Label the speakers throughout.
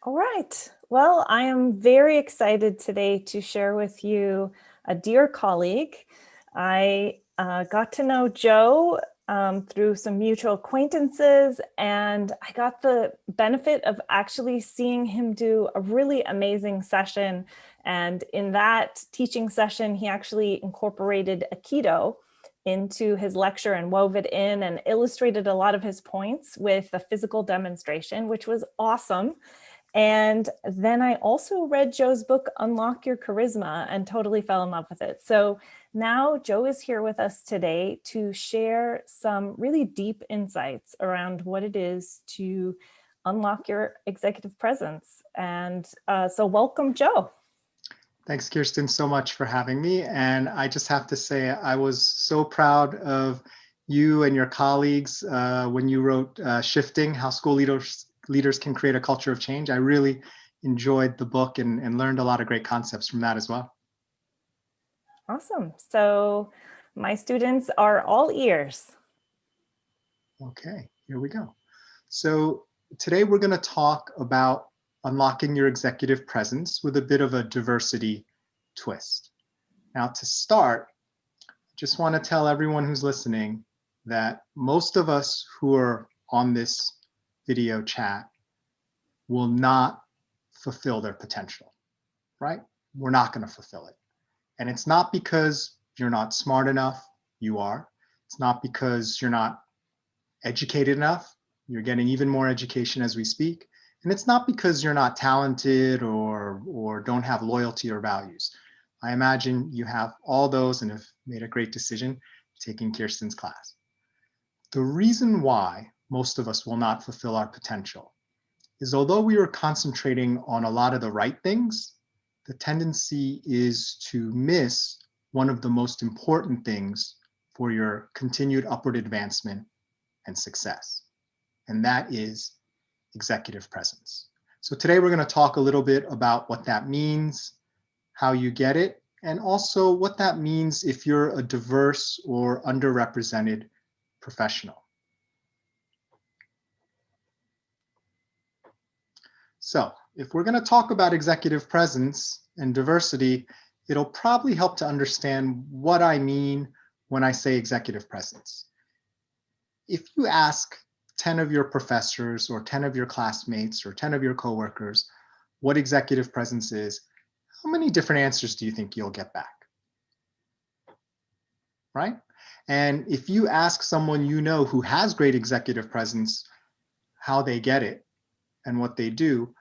Speaker 1: All right. Well, I am very excited today to share with you a dear colleague. I got to know Joe through some mutual acquaintances, and I got the benefit of actually seeing him do a really amazing session. And in that teaching session, he actually incorporated Aikido into his lecture and wove it in and illustrated a lot of his points with a physical demonstration, which was awesome. And then I also read Joe's book, Unlock Your Charisma, and totally fell in love with it. So now Joe is here with us today to share some really deep insights around what it is to unlock your executive presence. And so welcome, Joe.
Speaker 2: Thanks, Kirsten, so much for having me. And I just have to say, I was so proud of you and your colleagues when you wrote Shifting, How School Leaders Can Create a Culture of Change. I really enjoyed the book and learned a lot of great concepts from that as well.
Speaker 1: Awesome. So my students are all ears.
Speaker 2: Okay, here we go. So today we're going to talk about unlocking your executive presence with a bit of a diversity twist. Now, to start, I just want to tell everyone who's listening that most of us who are on this video chat will not fulfill their potential, right? We're not going to fulfill it. And it's not because you're not smart enough, you are. It's not because you're not educated enough, you're getting even more education as we speak. And it's not because you're not talented or don't have loyalty or values. I imagine you have all those and have made a great decision taking Kirsten's class. The reason why most of us will not fulfill our potential is although we are concentrating on a lot of the right things, the tendency is to miss one of the most important things for your continued upward advancement and success, and that is executive presence. So today we're going to talk a little bit about what that means, how you get it, and also what that means if you're a diverse or underrepresented professional. So if we're going to talk about executive presence and diversity, it'll probably help to understand what I mean when I say executive presence. If you ask 10 of your professors or 10 of your classmates or 10 of your coworkers what executive presence is, how many different answers do you think you'll get back? Right? And if you ask someone you know who has great executive presence how they get it and what they do,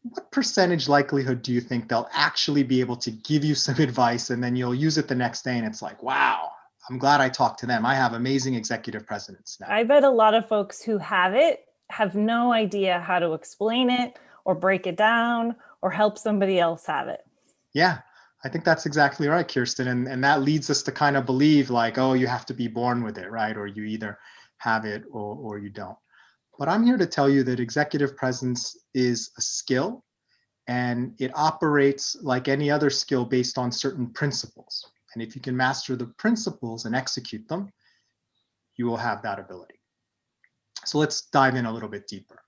Speaker 2: what percentage likelihood do you think they'll actually be able to give you some advice and then you'll use it the next day and it's like, wow, I'm glad I talked to them. I have amazing executive presence now.
Speaker 1: I bet a lot of folks who have it have no idea how to explain it or break it down or help somebody else have it.
Speaker 2: Yeah, I think that's exactly right, Kirsten. And that leads us to kind of believe like, oh, you have to be born with it, right? Or you either have it or you don't. But I'm here to tell you that executive presence is a skill and it operates like any other skill based on certain principles. And if you can master the principles and execute them, you will have that ability. So let's dive in a little bit deeper.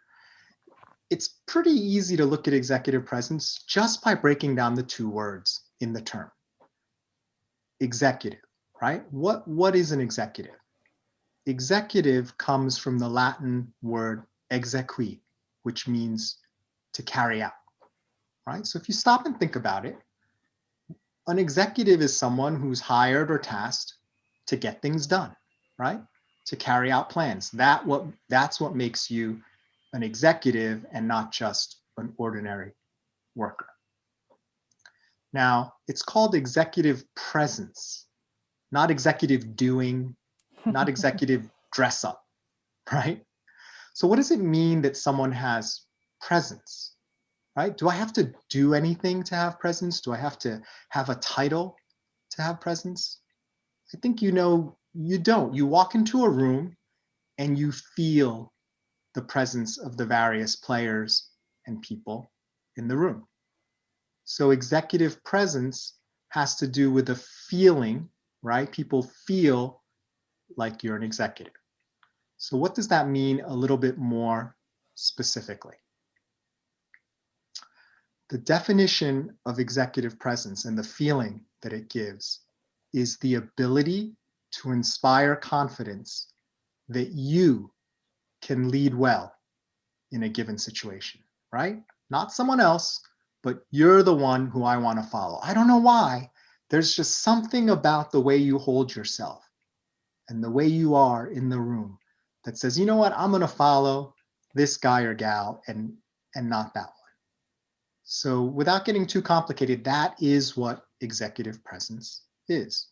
Speaker 2: It's pretty easy to look at executive presence just by breaking down the two words in the term. Executive, right? What is an executive? Executive comes from the Latin word exequi, which means to carry out, right? So if you stop and think about it, an executive is someone who's hired or tasked to get things done, right? To carry out plans. That's what makes you an executive and not just an ordinary worker. Now, it's called executive presence, not executive doing, not executive dress up, right? So what does it mean that someone has presence, right? Do I have to do anything to have presence? Do I have to have a title to have presence? I think you know you don't. You walk into a room and you feel the presence of the various players and people in the room. So executive presence has to do with a feeling, right? People feel like you're an executive. So what does that mean a little bit more specifically? The definition of executive presence and the feeling that it gives is the ability to inspire confidence that you can lead well in a given situation, right? Not someone else, but you're the one who I want to follow. I don't know why. There's just something about the way you hold yourself and the way you are in the room that says, you know what, I'm going to follow this guy or gal and not that one. So without getting too complicated, that is what executive presence is.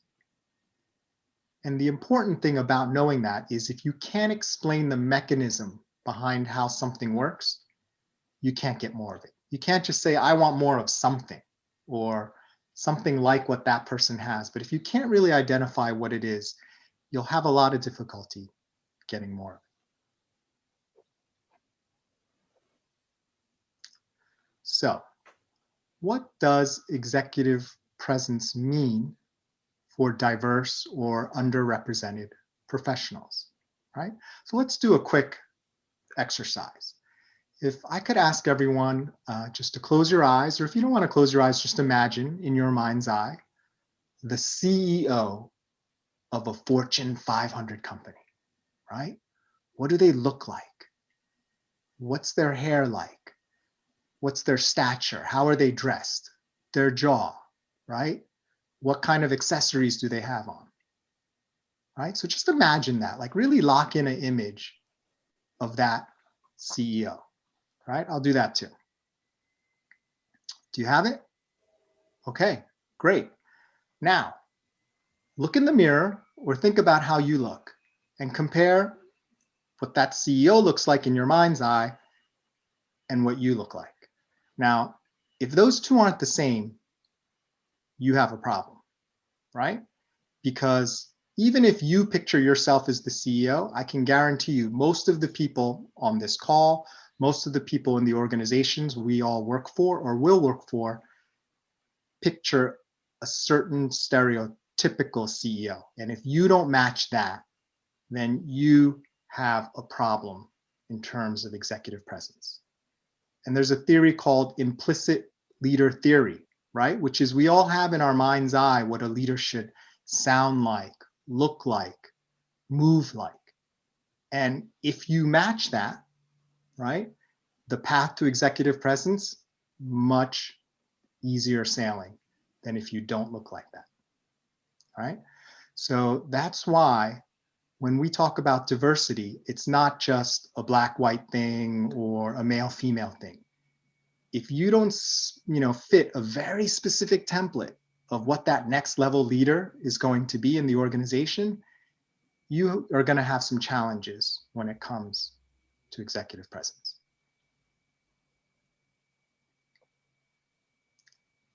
Speaker 2: And the important thing about knowing that is if you can't explain the mechanism behind how something works, you can't get more of it. You can't just say, I want more of something or something like what that person has. But if you can't really identify what it is, you'll have a lot of difficulty getting more of it. So, what does executive presence mean for diverse or underrepresented professionals, right? So let's do a quick exercise. If I could ask everyone just to close your eyes, or if you don't want to close your eyes, just imagine in your mind's eye the CEO of a Fortune 500 company, right? What do they look like? What's their hair like? What's their stature? How are they dressed? Their jaw, right? What kind of accessories do they have on? Right? So just imagine that, like really lock in an image of that CEO, right? I'll do that too. Do you have it? Okay, great. Now, look in the mirror or think about how you look and compare what that CEO looks like in your mind's eye and what you look like. Now, if those two aren't the same, you have a problem, right? Because even if you picture yourself as the CEO, I can guarantee you most of the people on this call, most of the people in the organizations we all work for or will work for, picture a certain stereotypical CEO. And if you don't match that, then you have a problem in terms of executive presence. And there's a theory called implicit leader theory, right? Which is we all have in our mind's eye what a leader should sound like, look like, move like. And if you match that, right, the path to executive presence, much easier sailing than if you don't look like that, right? So that's why when we talk about diversity, it's not just a black-white thing or a male-female thing. If you don't, fit a very specific template of what that next level leader is going to be in the organization, you are going to have some challenges when it comes to executive presence.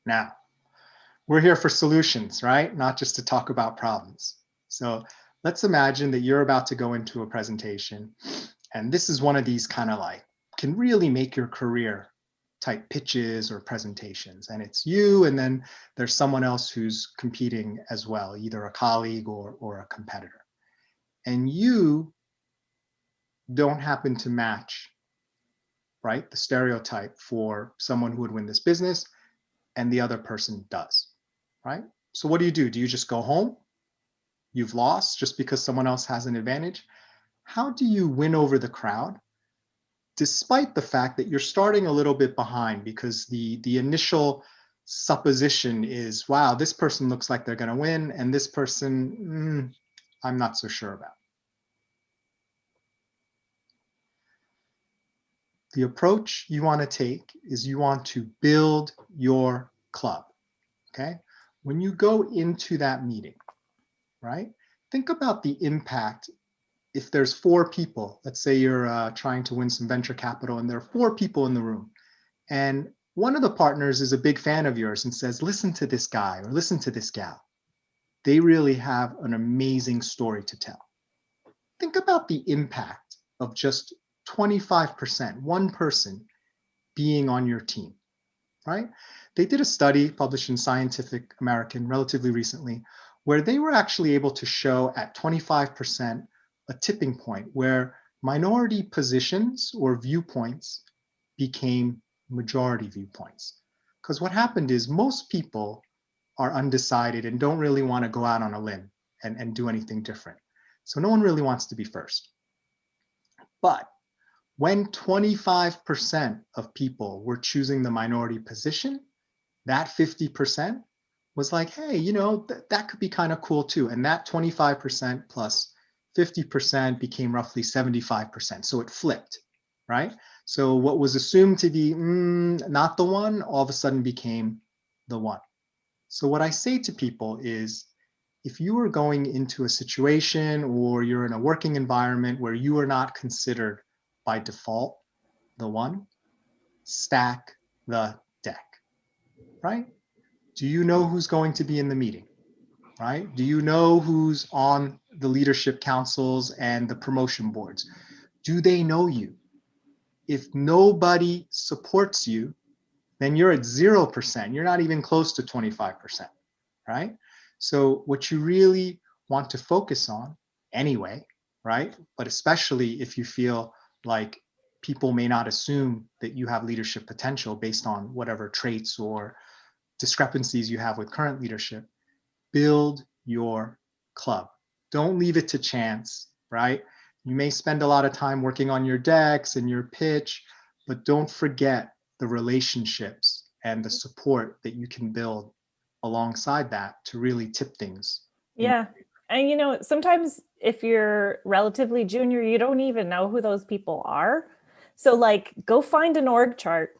Speaker 2: Now, we're here for solutions, right? Not just to talk about problems. So let's imagine that you're about to go into a presentation, and this is one of these kind of like, can really make your career type pitches or presentations. And it's you, and then there's someone else who's competing as well, either a colleague or a competitor. And you don't happen to match, right, the stereotype for someone who would win this business, and the other person does, right? So what do? Do you just go home? You've lost just because someone else has an advantage. How do you win over the crowd, despite the fact that you're starting a little bit behind because the initial supposition is, wow, this person looks like they're going to win, and this person, I'm not so sure about. The approach you want to take is you want to build your club, okay? When you go into that meeting, right, think about the impact. If there's 4 people, let's say you're trying to win some venture capital and there are 4 people in the room, and one of the partners is a big fan of yours and says, listen to this guy or listen to this gal. They really have an amazing story to tell. Think about the impact of just 25%, one person being on your team, right? They did a study published in Scientific American relatively recently where they were actually able to show at 25% a tipping point where minority positions or viewpoints became majority viewpoints. Because what happened is most people are undecided and don't really want to go out on a limb and do anything different. So no one really wants to be first. But when 25% of people were choosing the minority position, that 50% was like, hey, that could be kind of cool too. And that 25% plus 50% became roughly 75%. So it flipped, right? So what was assumed to be not the one, all of a sudden became the one. So what I say to people is, if you are going into a situation or you're in a working environment where you are not considered by default the one, stack the deck, right? Do you know who's going to be in the meeting, right? Do you know who's on the leadership councils and the promotion boards? Do they know you? If nobody supports you, then you're at 0%. You're not even close to 25%, right? So what you really want to focus on anyway, right? But especially if you feel like people may not assume that you have leadership potential based on whatever traits or discrepancies you have with current leadership, build your club. Don't leave it to chance, right? You may spend a lot of time working on your decks and your pitch, but don't forget the relationships and the support that you can build alongside that to really tip things.
Speaker 1: Yeah. And sometimes if you're relatively junior, you don't even know who those people are. So go find an org chart.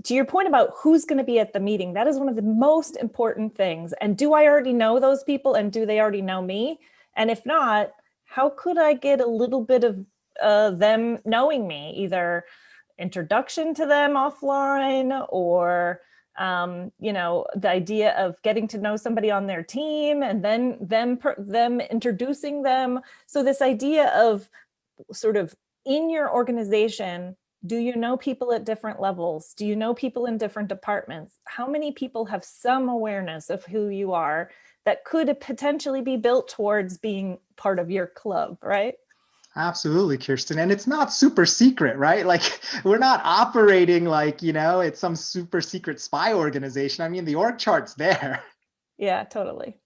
Speaker 1: To your point about who's going to be at the meeting, that is one of the most important things. And do I already know those people, and do they already know me? And if not, how could I get a little bit of them knowing me, either introduction to them offline or the idea of getting to know somebody on their team and then them introducing them. So this idea of sort of in your organization, do you know people at different levels? Do you know people in different departments? How many people have some awareness of who you are that could potentially be built towards being part of your club, right?
Speaker 2: Absolutely, Kirsten. And it's not super secret, right? Like we're not operating like, it's some super secret spy organization. I mean, the org chart's there.
Speaker 1: Yeah, totally.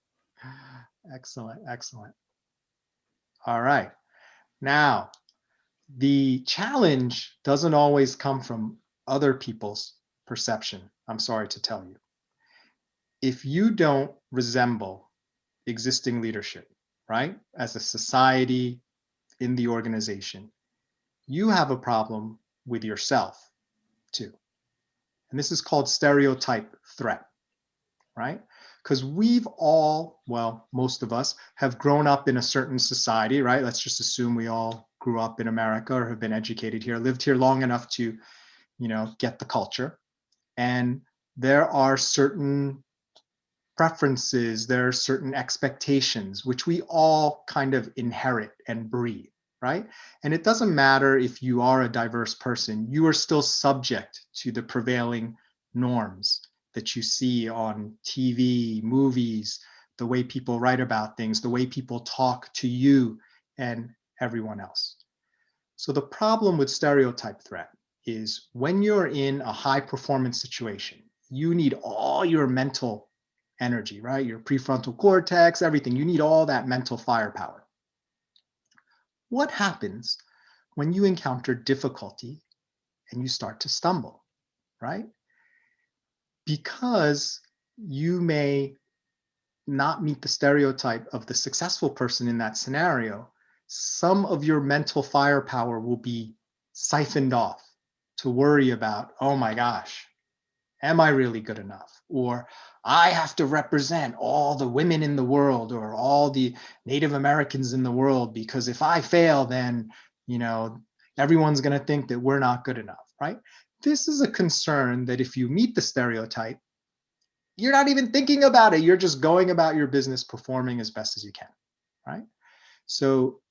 Speaker 2: Excellent, excellent. All right. Now, the challenge doesn't always come from other people's perception. I'm sorry to tell you. If you don't resemble existing leadership, right, as a society in the organization, you have a problem with yourself too. And this is called stereotype threat, right? Because we've all, well, most of us have grown up in a certain society, right? Let's just assume we all grew up in America or have been educated here, lived here long enough to, get the culture. And there are certain preferences, there are certain expectations, which we all kind of inherit and breed, right? And it doesn't matter if you are a diverse person, you are still subject to the prevailing norms that you see on TV, movies, the way people write about things, the way people talk to you and everyone else. So the problem with stereotype threat is when you're in a high performance situation, you need all your mental energy, right? Your prefrontal cortex, everything. You need all that mental firepower. What happens when you encounter difficulty and you start to stumble, right? Because you may not meet the stereotype of the successful person in that scenario, some of your mental firepower will be siphoned off to worry about, oh my gosh, am I really good enough? Or I have to represent all the women in the world or all the Native Americans in the world, because if I fail, then, everyone's going to think that we're not good enough, right? This is a concern that if you meet the stereotype, you're not even thinking about it. You're just going about your business, performing as best as you can, right? So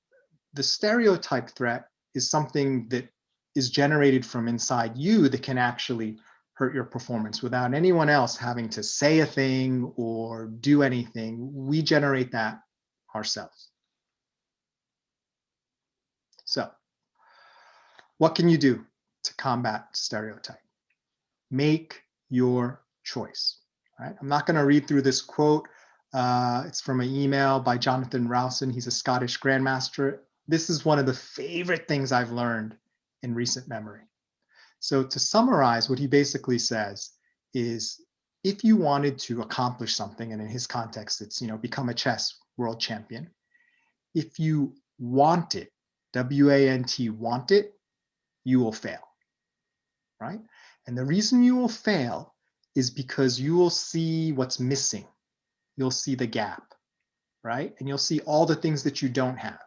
Speaker 2: the stereotype threat is something that is generated from inside you that can actually hurt your performance without anyone else having to say a thing or do anything. We generate that ourselves. So what can you do to combat stereotype? Make your choice, right? I'm not going to read through this quote. It's from an email by Jonathan Rowson. He's a Scottish grandmaster. This is one of the favorite things I've learned in recent memory. So to summarize, what he basically says is, if you wanted to accomplish something, and in his context, it's, become a chess world champion, if you want it, W-A-N-T, want it, you will fail, right? And the reason you will fail is because you will see what's missing. You'll see the gap, right? And you'll see all the things that you don't have.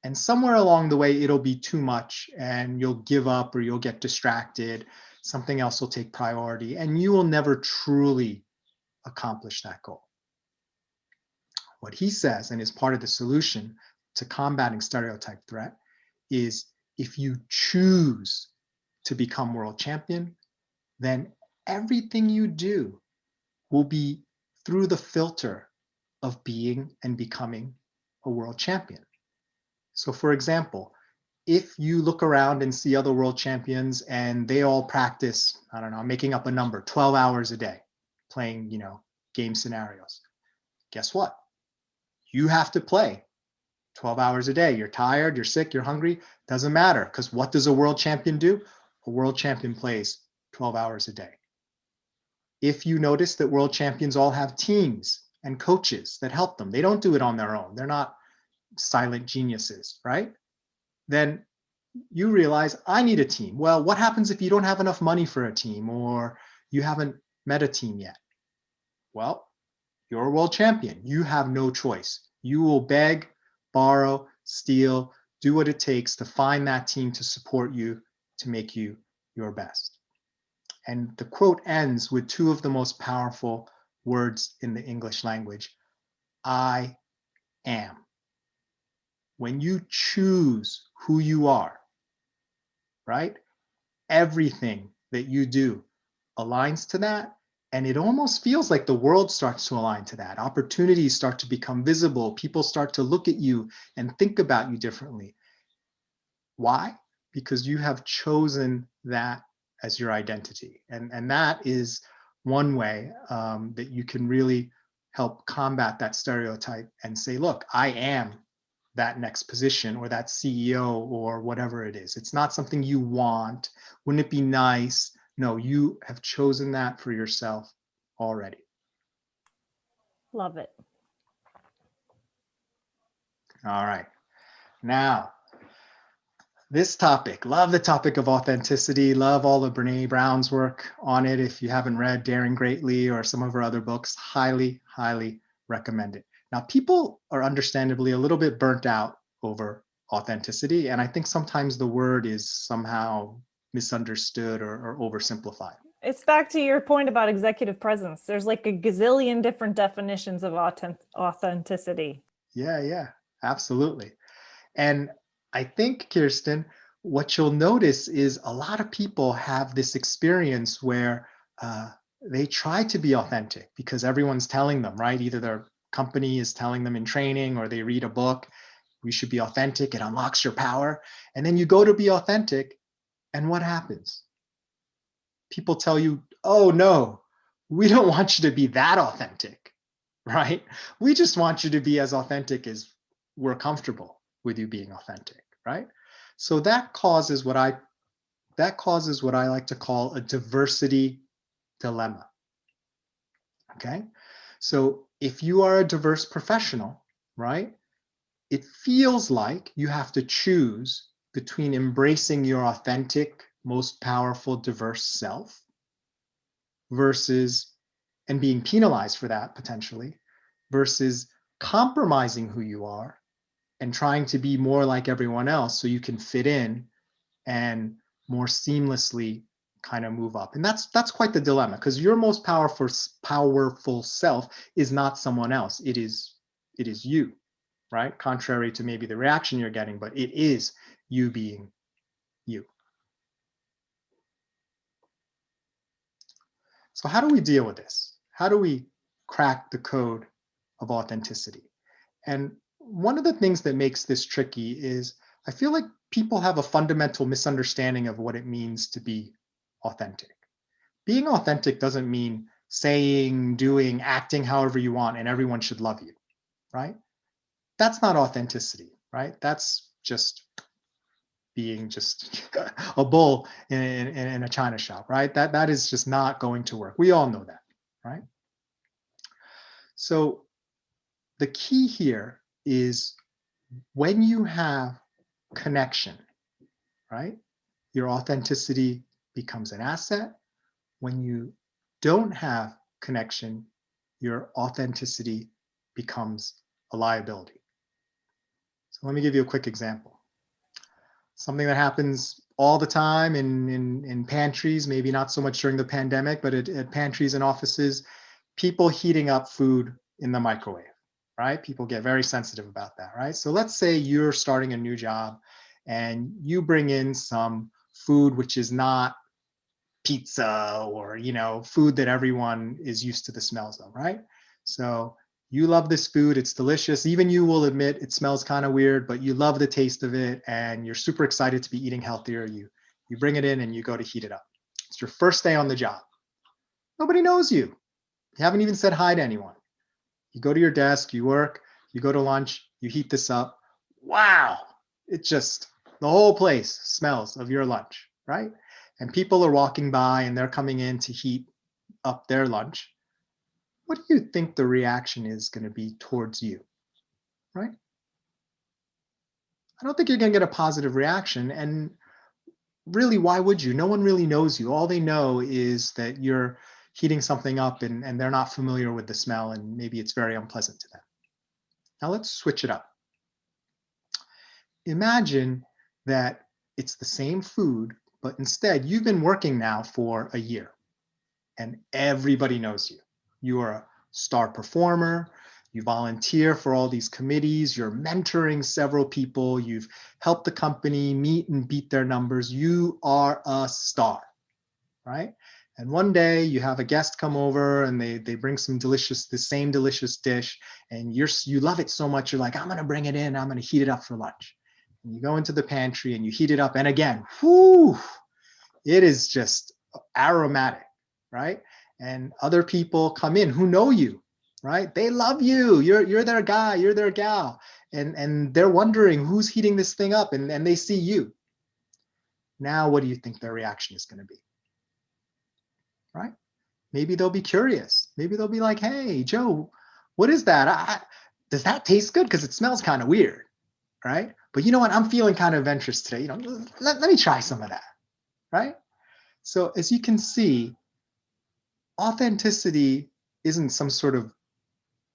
Speaker 2: And somewhere along the way, it'll be too much and you'll give up or you'll get distracted. Something else will take priority and you will never truly accomplish that goal. What he says, and is part of the solution to combating stereotype threat, is if you choose to become world champion, then everything you do will be through the filter of being and becoming a world champion. So for example, if you look around and see other world champions and they all practice, I don't know, I'm making up a number, 12 hours a day playing, game scenarios, guess what? You have to play 12 hours a day. You're tired, you're sick, you're hungry, doesn't matter, because what does a world champion do? A world champion plays 12 hours a day. If you notice that world champions all have teams and coaches that help them, they don't do it on their own. They're not silent geniuses, right? Then you realize, I need a team. Well, what happens if you don't have enough money for a team or you haven't met a team yet? Well, you're a world champion. You have no choice. You will beg, borrow, steal, do what it takes to find that team to support you, to make you your best. And the quote ends with two of the most powerful words in the English language: I am. When you choose who you are, right? Everything that you do aligns to that. And it almost feels like the world starts to align to that. Opportunities start to become visible. People start to look at you and think about you differently. Why? Because you have chosen that as your identity. And that is one way that you can really help combat that stereotype and say, look, I am that next position or that CEO or whatever it is. It's not something you want. Wouldn't it be nice? No, you have chosen that for yourself already.
Speaker 1: Love it.
Speaker 2: All right. Now, this topic, love the topic of authenticity, love all of Brene Brown's work on it. If you haven't read Daring Greatly or some of her other books, highly, highly recommend it. Now, people are understandably a little bit burnt out over authenticity, and I think sometimes the word is somehow misunderstood or oversimplified.
Speaker 1: It's back to your point about executive presence. There's like a gazillion different definitions of authenticity.
Speaker 2: Yeah, absolutely. And I think, Kirsten, what you'll notice is a lot of people have this experience where they try to be authentic because everyone's telling them, right? Either their company is telling them in training or they read a book, we should be authentic, it unlocks your power. And then you go to be authentic, and what happens? People tell you, oh no, we don't want you to be that authentic, right? We just want you to be as authentic as we're comfortable with you being authentic, right? So that causes what I like to call a diversity dilemma. Okay? So if you are a diverse professional, right, it feels like you have to choose between embracing your authentic, most powerful, diverse self versus, and being penalized for that potentially, versus compromising who you are and trying to be more like everyone else so you can fit in and more seamlessly kind of move up. And that's quite the dilemma, because your most powerful self is not someone else. It is you, right? Contrary to maybe the reaction you're getting, but it is you being you. So how do we deal with this? How do we crack the code of authenticity? And one of the things that makes this tricky is I feel like people have a fundamental misunderstanding of what it means to be authentic. Being authentic doesn't mean saying, doing, acting however you want, and everyone should love you, right? That's not authenticity, right? That's just being just a bull in a china shop, right? That is just not going to work. We all know that, right? So the key here is when you have connection, right? Your authenticity becomes an asset. When you don't have connection, your authenticity becomes a liability. So let me give you a quick example. Something that happens all the time in pantries, maybe not so much during the pandemic, but at pantries and offices, people heating up food in the microwave, right? People get very sensitive about that, right? So let's say you're starting a new job and you bring in some food which is not pizza or, food that everyone is used to the smells of, right? So you love this food, it's delicious. Even you will admit it smells kind of weird, but you love the taste of it and you're super excited to be eating healthier. You bring it in and you go to heat it up. It's your first day on the job. Nobody knows you. You haven't even said hi to anyone. You go to your desk, you work, you go to lunch, you heat this up. Wow, it just, the whole place smells of your lunch, right? And people are walking by and they're coming in to heat up their lunch. What do you think the reaction is going to be towards you, right? I don't think you're going to get a positive reaction. And really, why would you? No one really knows you. All they know is that you're heating something up and they're not familiar with the smell and maybe it's very unpleasant to them. Now let's switch it up. Imagine that it's the same food, but instead you've been working now for a year and everybody knows you. You are a star performer. You volunteer for all these committees. You're mentoring several people. You've helped the company meet and beat their numbers. You are a star, right? And one day you have a guest come over and they bring the same delicious dish, and you love it so much, you're like, I'm gonna bring it in, I'm gonna heat it up for lunch. And you go into the pantry and you heat it up, and again, whoo, it is just aromatic, right? And other people come in who know you, right? They love you. You're their guy, you're their gal. And they're wondering who's heating this thing up, and they see you. Now, what do you think their reaction is going to be? Right? Maybe they'll be curious. Maybe they'll be like, hey, Joe, what is that? Does that taste good? Because it smells kind of weird, right? But you know what? I'm feeling kind of adventurous today. Let me try some of that, right? So as you can see, authenticity isn't some sort of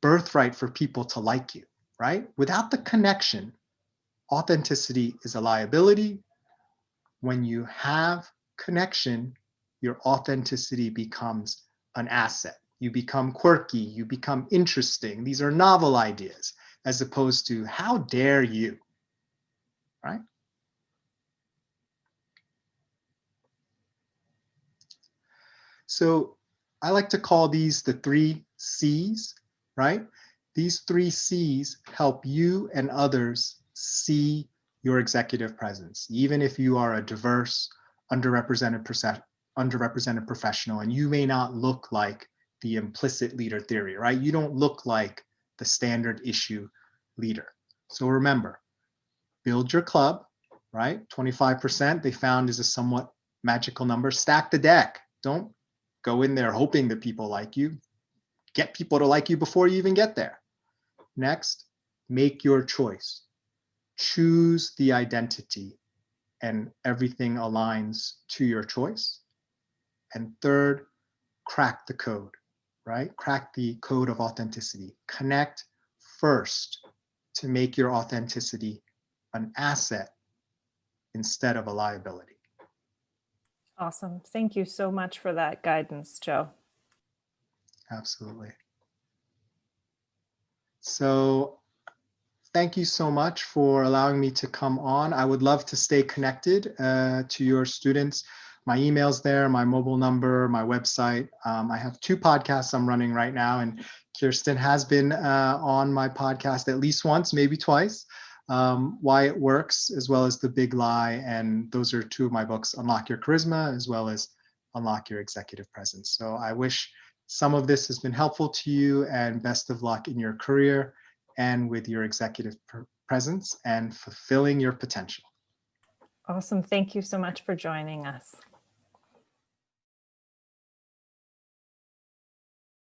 Speaker 2: birthright for people to like you, right? Without the connection, authenticity is a liability. When you have connection, your authenticity becomes an asset. You become quirky, you become interesting. These are novel ideas, as opposed to, how dare you, right? So I like to call these the 3 C's, right? These 3 C's help you and others see your executive presence, even if you are a diverse, underrepresented professional, and you may not look like the implicit leader theory, right? You don't look like the standard issue leader. So remember, build your club, right? 25% they found is a somewhat magical number. Stack the deck. Don't go in there hoping that people like you. Get people to like you before you even get there. Next, make your choice. Choose the identity and everything aligns to your choice. And third, crack the code, right? Crack the code of authenticity. Connect first to make your authenticity an asset instead of a liability.
Speaker 1: Awesome. Thank you so much for that guidance, Joe.
Speaker 2: Absolutely. So thank you so much for allowing me to come on. I would love to stay connected to your students. My email's there, my mobile number, my website. I have 2 podcasts I'm running right now, and Kirsten has been on my podcast at least once, maybe twice. Why It Works, as well as The Big Lie. And those are 2 of my books, Unlock Your Charisma, as well as Unlock Your Executive Presence. So I wish some of this has been helpful to you, and best of luck in your career and with your executive presence and fulfilling your potential.
Speaker 1: Awesome. Thank you so much for joining us.